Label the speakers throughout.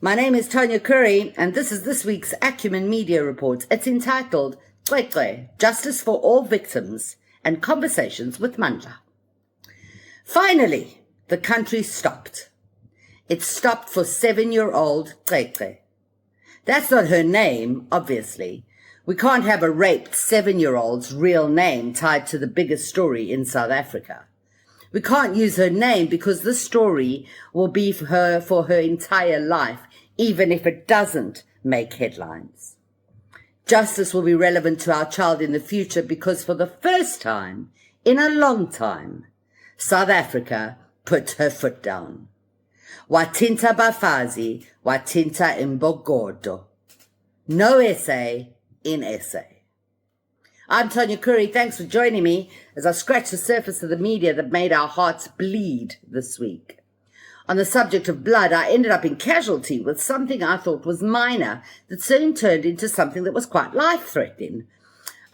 Speaker 1: My name is Tonya Khoury, and this is this week's Acumen Media Report. It's entitled, Justice for All Victims and Conversations with Mandla. Finally, the country stopped. It stopped for 7-year-old Cece. That's not her name, obviously. We can't have a raped 7-year-old's real name tied to the biggest story in South Africa. We can't use her name because this story will be for her entire life, even if it doesn't make headlines. Justice will be relevant to our child in the future because for the first time in a long time, South Africa put her foot down. Wathint abafazi, Wathint imbokodo. No essay in essay. I'm Tonya Khoury. Thanks for joining me as I scratch the surface of the media that made our hearts bleed this week. On the subject of blood, I ended up in casualty with something I thought was minor that soon turned into something that was quite life-threatening.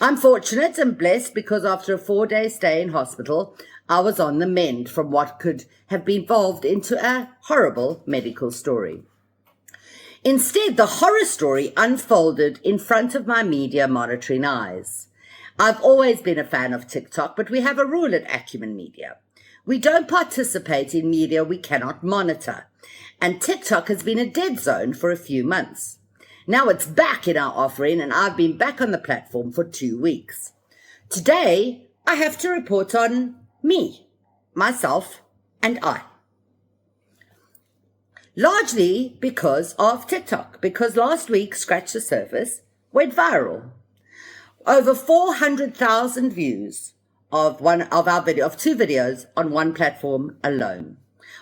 Speaker 1: I'm fortunate and blessed because after a 4-day stay in hospital, I was on the mend from what could have evolved into a horrible medical story. Instead, the horror story unfolded in front of my media monitoring eyes. I've always been a fan of TikTok, but we have a rule at Acumen Media. We don't participate in media we cannot monitor, and TikTok has been a dead zone for a few months. Now it's back in our offering, and I've been back on the platform for 2 weeks. Today, I have to report on me, myself, and I. Largely because of TikTok, because last week, Scratch the Surface went viral. Over 400,000 views of two videos on one platform alone.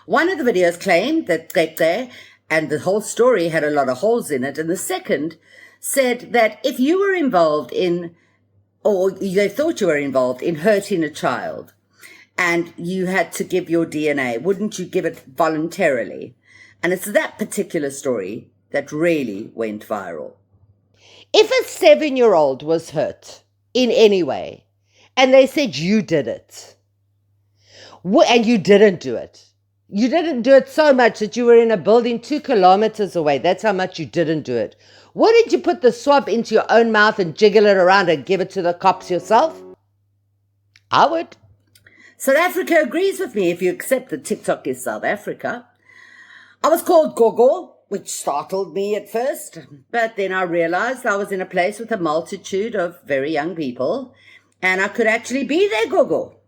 Speaker 1: One of the videos claimed that Cece and the whole story had a lot of holes in it, and the second said that if you were involved in, or they thought you were involved in hurting a child, and you had to give your DNA, wouldn't you give it voluntarily? And it's that particular story that really went viral. If a 7-year-old was hurt in any way, and they said you did it, and you didn't do it so much that you were in a building 2 kilometers away, that's how much you didn't do it, wouldn't you put the swab into your own mouth and jiggle it around and give it to the cops yourself? I would. South Africa agrees with me if you accept that TikTok is South Africa. I was called Gogo, which startled me at first, but then I realized I was in a place with a multitude of very young people, and I could actually be their Gogo.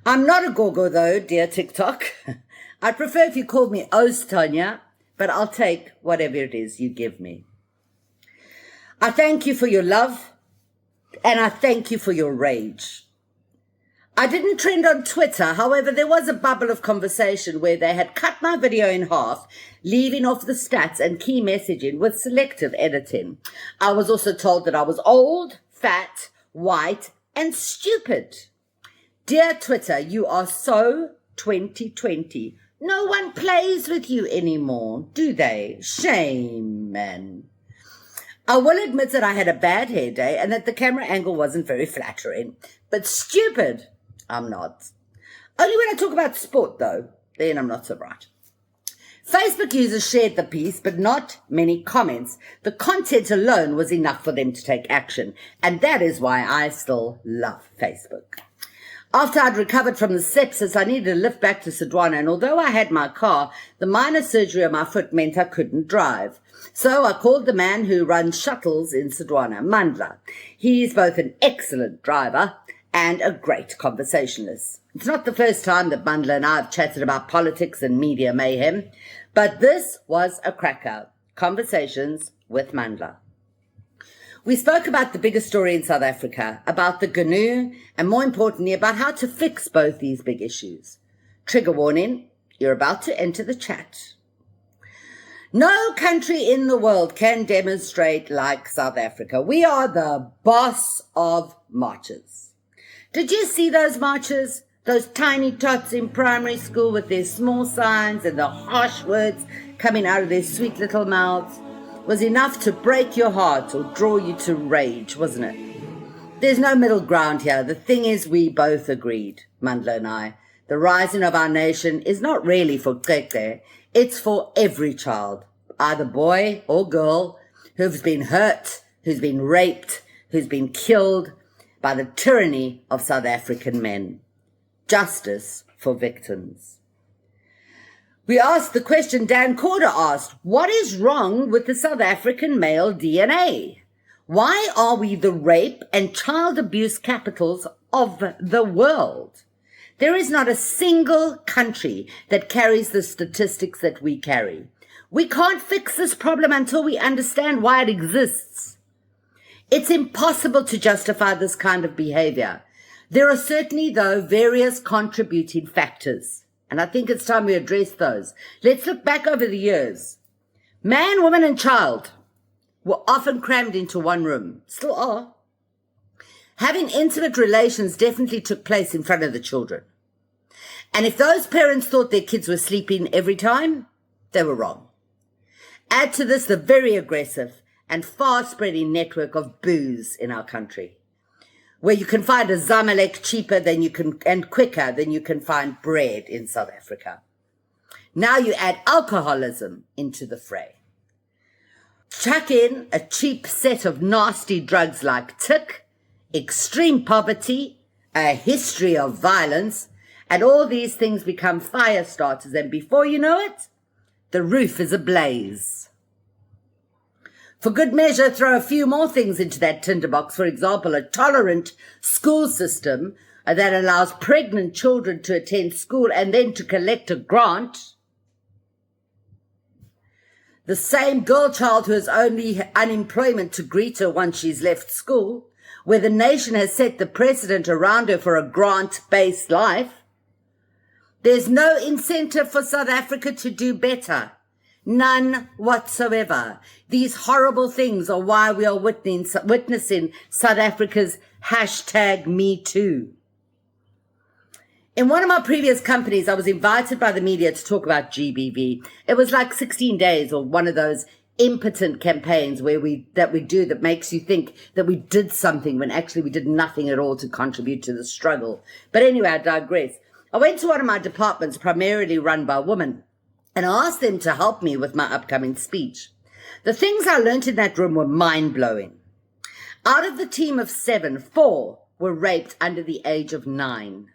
Speaker 1: I'm not a Gogo though, dear TikTok. I'd prefer if you called me Tonya, but I'll take whatever it is you give me. I thank you for your love, and I thank you for your rage. I didn't trend on Twitter, however, there was a bubble of conversation where they had cut my video in half, leaving off the stats and key messaging with selective editing. I was also told that I was old, fat, white, and stupid. Dear Twitter, you are so 2020. No one plays with you anymore, do they? Shame, man. I will admit that I had a bad hair day and that the camera angle wasn't very flattering, but stupid, I'm not. Only when I talk about sport, though, then I'm not so bright. Facebook users shared the piece, but not many comments. The content alone was enough for them to take action, and that is why I still love Facebook. After I'd recovered from the sepsis, I needed a lift back to Sodwana, and although I had my car, the minor surgery on my foot meant I couldn't drive. So I called the man who runs shuttles in Sodwana, Mandla. He's both an excellent driver and a great conversationalist. It's not the first time that Mandla and I have chatted about politics and media mayhem, but this was a cracker. Conversations with Mandla. We spoke about the biggest story in South Africa, about the GNU, and more importantly, about how to fix both these big issues. Trigger warning, you're about to enter the chat. No country in the world can demonstrate like South Africa. We are the boss of marches. Did you see those marchers? Those tiny tots in primary school with their small signs and the harsh words coming out of their sweet little mouths was enough to break your heart or draw you to rage, wasn't it? There's no middle ground here. The thing is, we both agreed, Mandla and I. The rising of our nation is not really for Cece. It's for every child either boy or girl, who's been hurt, who's been raped, who's been killed by the tyranny of South African men. Justice for victims. We asked the question Dan Corder asked, what is wrong with the South African male DNA? Why are we the rape and child abuse capitals of the world? There is not a single country that carries the statistics that we carry. We can't fix this problem until we understand why it exists. It's impossible to justify this kind of behavior. There are certainly, though, various contributing factors, and I think it's time we address those. Let's look back over the years. Man, woman, and child were often crammed into one room, still are. Having intimate relations definitely took place in front of the children. And if those parents thought their kids were sleeping every time, they were wrong. Add to this the very aggressive and far-spreading network of booze in our country, where you can find a Zamalek cheaper than you can and quicker than you can find bread in South Africa. Now you add alcoholism into the fray. Chuck in a cheap set of nasty drugs like tick, extreme poverty, a history of violence, and all these things become fire starters, and before you know it, the roof is ablaze. For good measure, throw a few more things into that tinderbox. For example, a tolerant school system that allows pregnant children to attend school and then to collect a grant. The same girl child who has only unemployment to greet her once she's left school, where the nation has set the precedent around her for a grant-based life. There's no incentive for South Africa to do better. None whatsoever. These horrible things are why we are witnessing South Africa's #MeToo. In one of my previous companies, I was invited by the media to talk about GBV. It was like 16 days or one of those impotent campaigns that makes you think that we did something when actually we did nothing at all to contribute to the struggle. But anyway, I digress. I went to one of my departments primarily run by women, and I asked them to help me with my upcoming speech. The things I learned in that room were mind-blowing. Out of the team of 7, 4 were raped under the age of 9.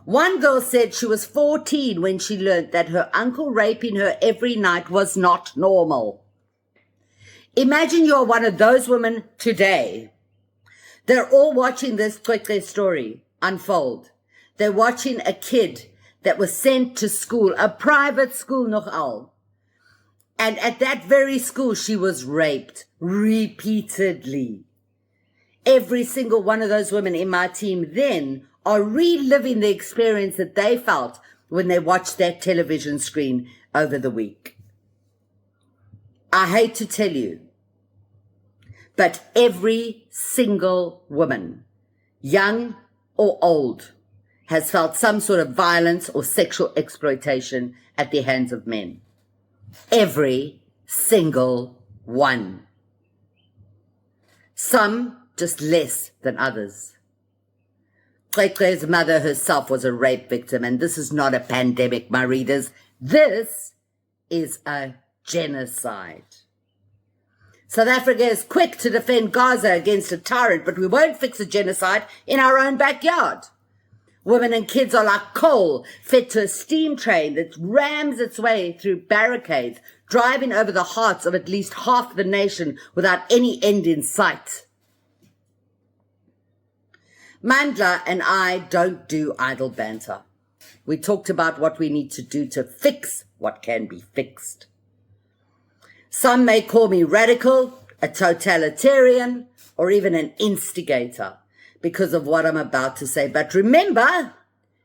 Speaker 1: One girl said she was 14 when she learned that her uncle raping her every night was not normal. Imagine you're one of those women today. They're all watching this story unfold. They're watching a kid that was sent to school, a private school nogal. And at that very school, she was raped repeatedly. Every single one of those women in my team then are reliving the experience that they felt when they watched that television screen over the week. I hate to tell you, but every single woman, young or old, has felt some sort of violence or sexual exploitation at the hands of men. Every single one. Some just less than others. Kwekwes' mother herself was a rape victim, and this is not a pandemic, my readers. This is a genocide. South Africa is quick to defend Gaza against a tyrant, but we won't fix a genocide in our own backyard. Women and kids are like coal fed to a steam train that rams its way through barricades, driving over the hearts of at least half the nation without any end in sight. Mandla and I don't do idle banter. We talked about what we need to do to fix what can be fixed. Some may call me radical, a totalitarian, or even an instigator because of what I'm about to say. But remember,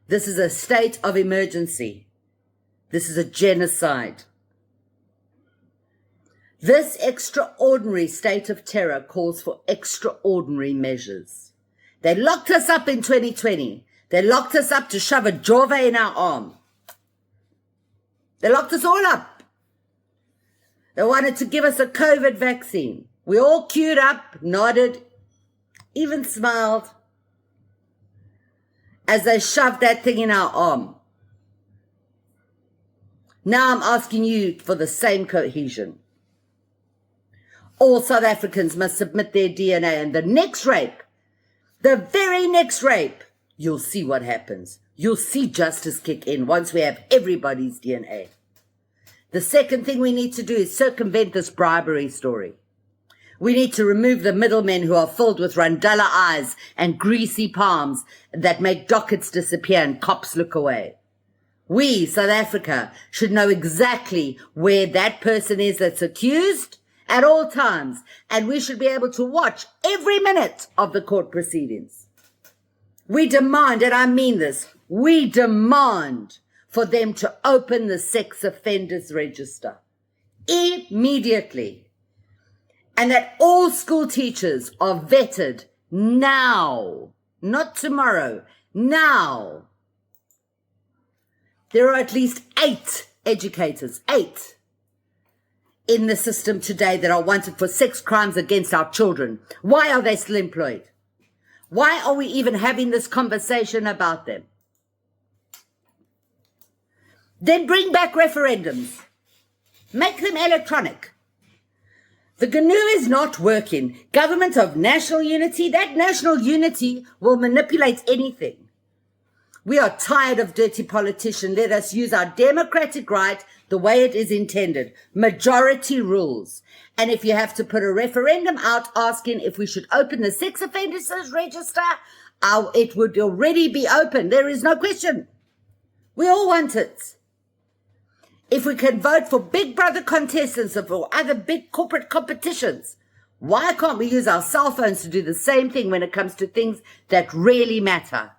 Speaker 1: this is a state of emergency. This is a genocide. This extraordinary state of terror calls for extraordinary measures. They locked us up in 2020. They locked us up to shove a jova in our arm. They locked us all up. They wanted to give us a COVID vaccine. We all queued up, nodded, even smiled as they shoved that thing in our arm. Now I'm asking you for the same cohesion. All South Africans must submit their DNA, and the next rape, the very next rape, you'll see what happens. You'll see justice kick in once we have everybody's DNA. The second thing we need to do is circumvent this bribery story. We need to remove the middlemen who are filled with randala eyes and greasy palms that make dockets disappear and cops look away. We, South Africa, should know exactly where that person is that's accused at all times, and we should be able to watch every minute of the court proceedings. We demand, and I mean this, we demand for them to open the sex offenders register immediately, and that all school teachers are vetted now, not tomorrow, now. There are at least 8 educators, 8, in the system today that are wanted for sex crimes against our children. Why are they still employed? Why are we even having this conversation about them? Then bring back referendums. Make them electronic. The GNU is not working. Government of national unity, that national unity will manipulate anything. We are tired of dirty politicians. Let us use our democratic right the way it is intended. Majority rules. And if you have to put a referendum out asking if we should open the sex offenders register, it would already be open. There is no question. We all want it. If we can vote for Big Brother contestants or for other big corporate competitions, why can't we use our cell phones to do the same thing when it comes to things that really matter?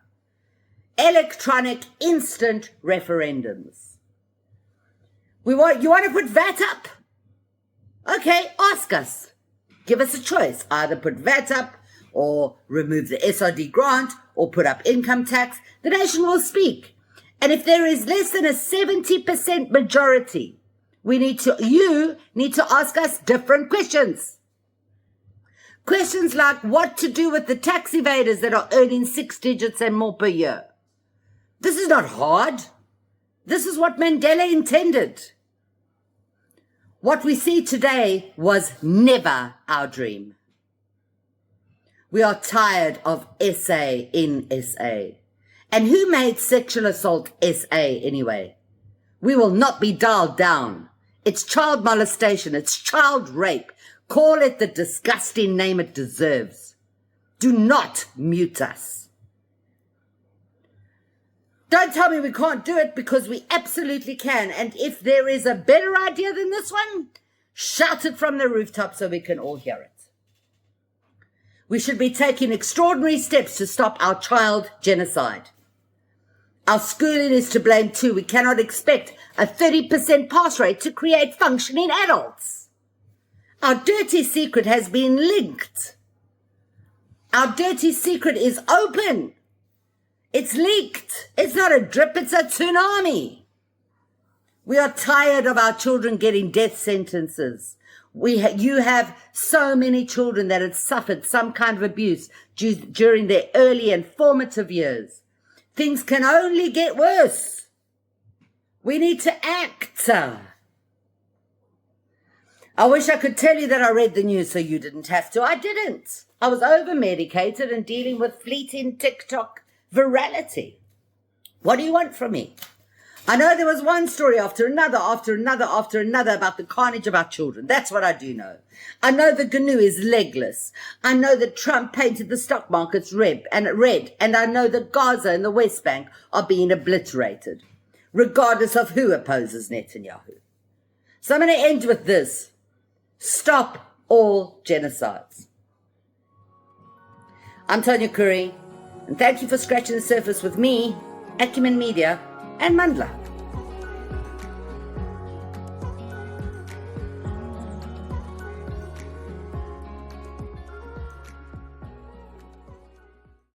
Speaker 1: Electronic instant referendums. You want to put VAT up? Okay, ask us. Give us a choice. Either put VAT up or remove the SRD grant or put up income tax. The nation will speak. And if there is less than a 70% majority, you need to ask us different questions. Questions like what to do with the tax evaders that are earning 6 digits and more per year. This is not hard. This is what Mandela intended. What we see today was never our dream. We are tired of SA in SA. And who made sexual assault SA anyway? We will not be dialed down. It's child molestation. It's child rape. Call it the disgusting name it deserves. Do not mute us. Don't tell me we can't do it, because we absolutely can. And if there is a better idea than this one, shout it from the rooftop so we can all hear it. We should be taking extraordinary steps to stop our child genocide. Our schooling is to blame too. We cannot expect a 30% pass rate to create functioning adults. Our dirty secret has been linked. Our dirty secret is open. It's leaked. It's not a drip, it's a tsunami. We are tired of our children getting death sentences. You have so many children that have suffered some kind of abuse during their early and formative years. Things can only get worse. We need to act. I wish I could tell you that I read the news so you didn't have to. I didn't. I was over-medicated and dealing with fleeting TikTok virality. What do you want from me? I know there was one story after another about the carnage of our children. That's what I do know. I know the GNU is legless. I know that Trump painted the stock markets red, and I know that Gaza and the West Bank are being obliterated, regardless of who opposes Netanyahu. So I'm going to end with this. Stop all genocides. I'm Tonya Khoury, and thank you for scratching the surface with me, Acumen Media, and Mandla.